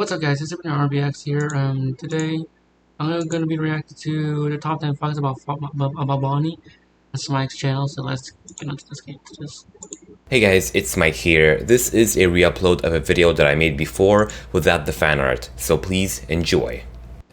What's up guys, it's Super RBX here. Today I'm gonna be reacting to the top 10 facts about Bonnie. That's Mike's channel, so let's get into this game. Hey guys, it's Mike here. This is a re-upload of a video that I made before without the fan art, so please enjoy.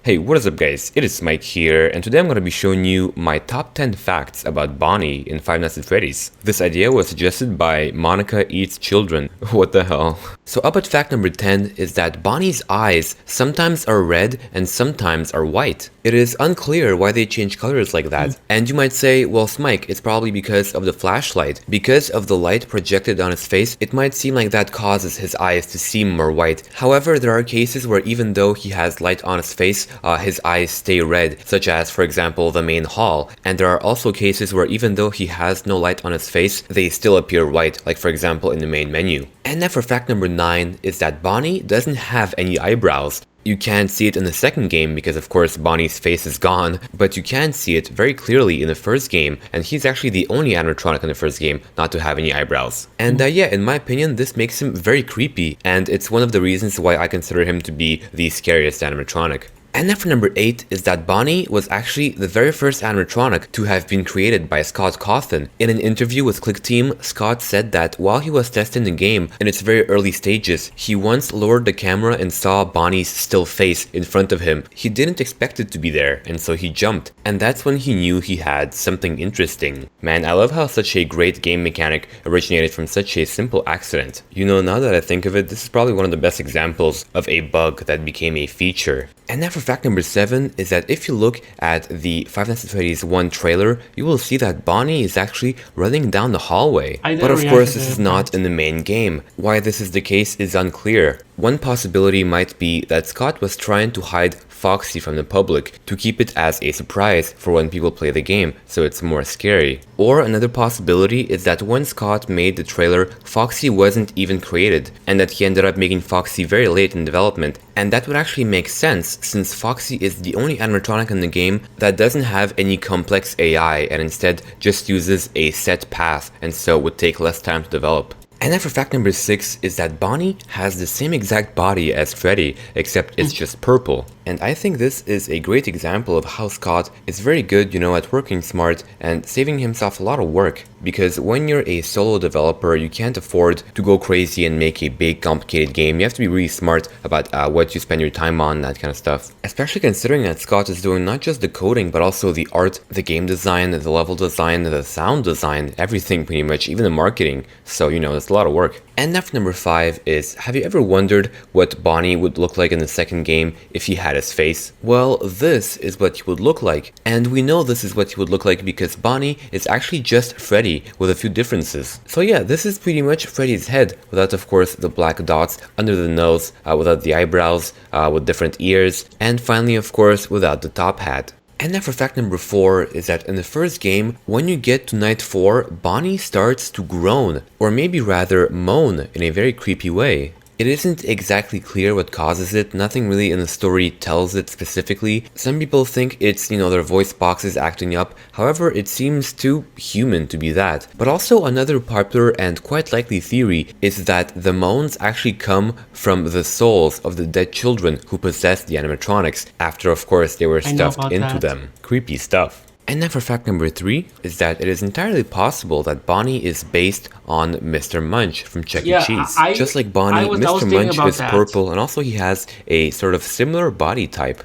Hey, what is up guys? It is Mike here, and today I'm going to be showing you my top 10 facts about Bonnie in Five Nights at Freddy's. This idea was suggested by Monica Eats Children. What the hell? So up at fact number 10 is that Bonnie's eyes sometimes are red and sometimes are white. It is unclear why they change colors like that. And you might say, well Smike, it's probably because of the flashlight. Because of the light projected on his face, it might seem like that causes his eyes to seem more white. However, there are cases where even though he has light on his face, his eyes stay red, such as, for example, the main hall. And there are also cases where even though he has no light on his face, they still appear white, like for example in the main menu. And then for fact number 9 is that Bonnie doesn't have any eyebrows. You can't see it in the second game because of course Bonnie's face is gone, but you can see it very clearly in the first game, and he's actually the only animatronic in the first game not to have any eyebrows. And yeah, in my opinion, this makes him very creepy, and it's one of the reasons why I consider him to be the scariest animatronic. And then for number 8 is that Bonnie was actually the very first animatronic to have been created by Scott Cawthon. In an interview with Click Team, Scott said that while he was testing the game in its very early stages, he once lowered the camera and saw Bonnie's still face in front of him. He didn't expect it to be there, and so he jumped. And that's when he knew he had something interesting. Man, I love how such a great game mechanic originated from such a simple accident. You know, now that I think of it, this is probably one of the best examples of a bug that became a feature. And then for fact number 7 is that if you look at the Five Nights at Freddy's 1 trailer, you will see that Bonnie is actually running down the hallway. But of course this is not in the main game. Why this is the case is unclear. One possibility might be that Scott was trying to hide Foxy from the public to keep it as a surprise for when people play the game, so it's more scary. Or another possibility is that when Scott made the trailer, Foxy wasn't even created, and that he ended up making Foxy very late in development. And that would actually make sense, since Foxy is the only animatronic in the game that doesn't have any complex AI and instead just uses a set path, and so would take less time to develop. And then for fact number 6 is that Bonnie has the same exact body as Freddy, except it's just purple. And I think this is a great example of how Scott is very good, you know, at working smart and saving himself a lot of work. Because when you're a solo developer, you can't afford to go crazy and make a big complicated game. You have to be really smart about what you spend your time on, that kind of stuff. Especially considering that Scott is doing not just the coding, but also the art, the game design, the level design, the sound design, everything pretty much, even the marketing. So, you know, it's a lot of work. And then for number 5 is, have you ever wondered what Bonnie would look like in the second game if he had his face? Well, this is what he would look like. And we know this is what he would look like because Bonnie is actually just Freddy with a few differences. So yeah, this is pretty much Freddy's head, without of course the black dots under the nose, without the eyebrows, with different ears, and finally of course without the top hat. And then for fact number 4 is that in the first game, when you get to night 4, Bonnie starts to groan, or maybe rather moan in a very creepy way. It isn't exactly clear what causes it, nothing really in the story tells it specifically. Some people think it's, you know, their voice boxes acting up, however it seems too human to be that. But also another popular and quite likely theory is that the moans actually come from the souls of the dead children who possessed the animatronics, after of course they were stuffed into them. Creepy stuff. And then for fact number 3 is that it is entirely possible that Bonnie is based on Mr. Munch from Chuck E. Cheese. Just like Bonnie, Mr. Munch is purple, and also he has a sort of similar body type.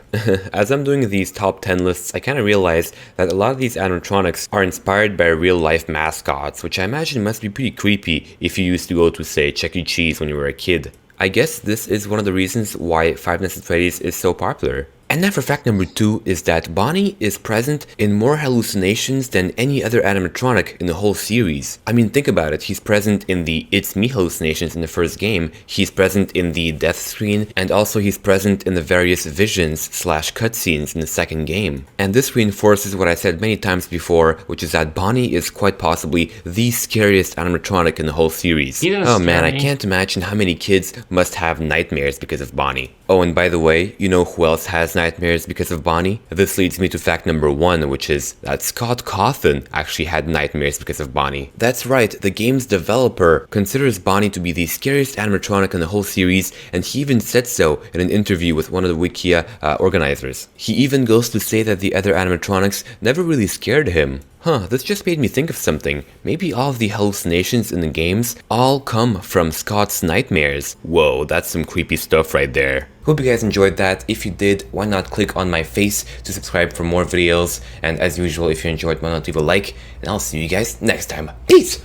As I'm doing these top 10 lists, I kind of realized that a lot of these animatronics are inspired by real life mascots, which I imagine must be pretty creepy if you used to go to, say, Chuck E. Cheese when you were a kid. I guess this is one of the reasons why Five Nights at Freddy's is so popular. And then for fact number 2 is that Bonnie is present in more hallucinations than any other animatronic in the whole series. I mean, think about it, he's present in the It's Me hallucinations in the first game, he's present in the death screen, and also he's present in the various visions slash cutscenes in the second game. And this reinforces what I said many times before, which is that Bonnie is quite possibly the scariest animatronic in the whole series. Oh man, I can't imagine how many kids must have nightmares because of Bonnie. Oh, and by the way, you know who else has Scott's nightmares because of Bonnie? This leads me to fact number 1, which is that Scott Cawthon actually had nightmares because of Bonnie. That's right, the game's developer considers Bonnie to be the scariest animatronic in the whole series, and he even said so in an interview with one of the Wikia organizers. He even goes to say that the other animatronics never really scared him. This just made me think of something. Maybe all of the hallucinations in the games all come from Scott's nightmares. Whoa, that's some creepy stuff right there. Hope you guys enjoyed that. If you did, why not click on my face to subscribe for more videos? And as usual, if you enjoyed, why not leave a like? And I'll see you guys next time. Peace!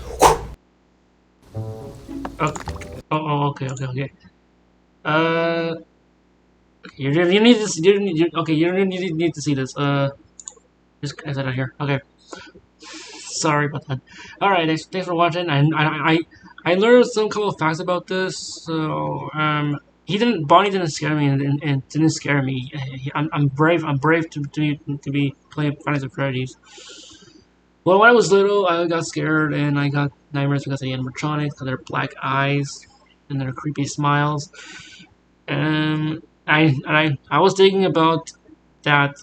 Okay. You need this. You don't need to see this. Just I said it here. Okay. Sorry about that. All right. Thanks for watching. I learned some couple of facts about this. So Bonnie didn't scare me and didn't scare me. I'm brave. I'm brave to be playing Five Nights at Freddy's. Well, when I was little, I got scared and I got nightmares because of the animatronics, because their black eyes and their creepy smiles. I was thinking about that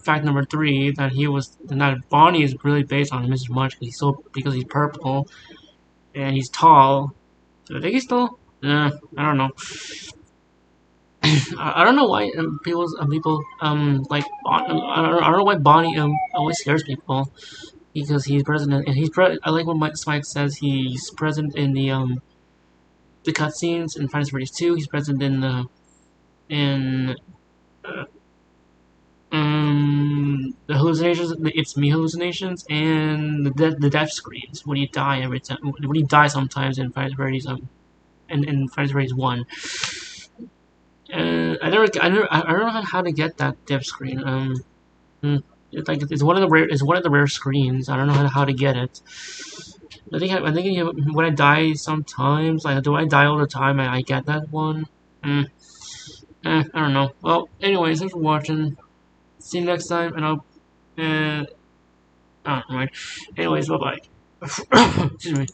fact number 3 that Bonnie is really based on Mr. Munch because he's purple and he's tall. Do I think he's tall? I don't know. I don't know why people like I don't know why Bonnie always scares people because he's present and I like what Mike says he's present in the cutscenes in Final Fantasy 2. He's present in the hallucinations, the It's Me hallucinations, and the death screens when you die every time. When you die sometimes in Final Fantasy in Final Fantasy 1. I don't know how to get that death screen. It's one of the rare screens. I don't know how to get it. I think when I die sometimes, like do I die all the time? I get that one. I don't know. Well, anyways, thanks for watching. See you next time, and I'll. Alright. Anyways, bye bye. Excuse me.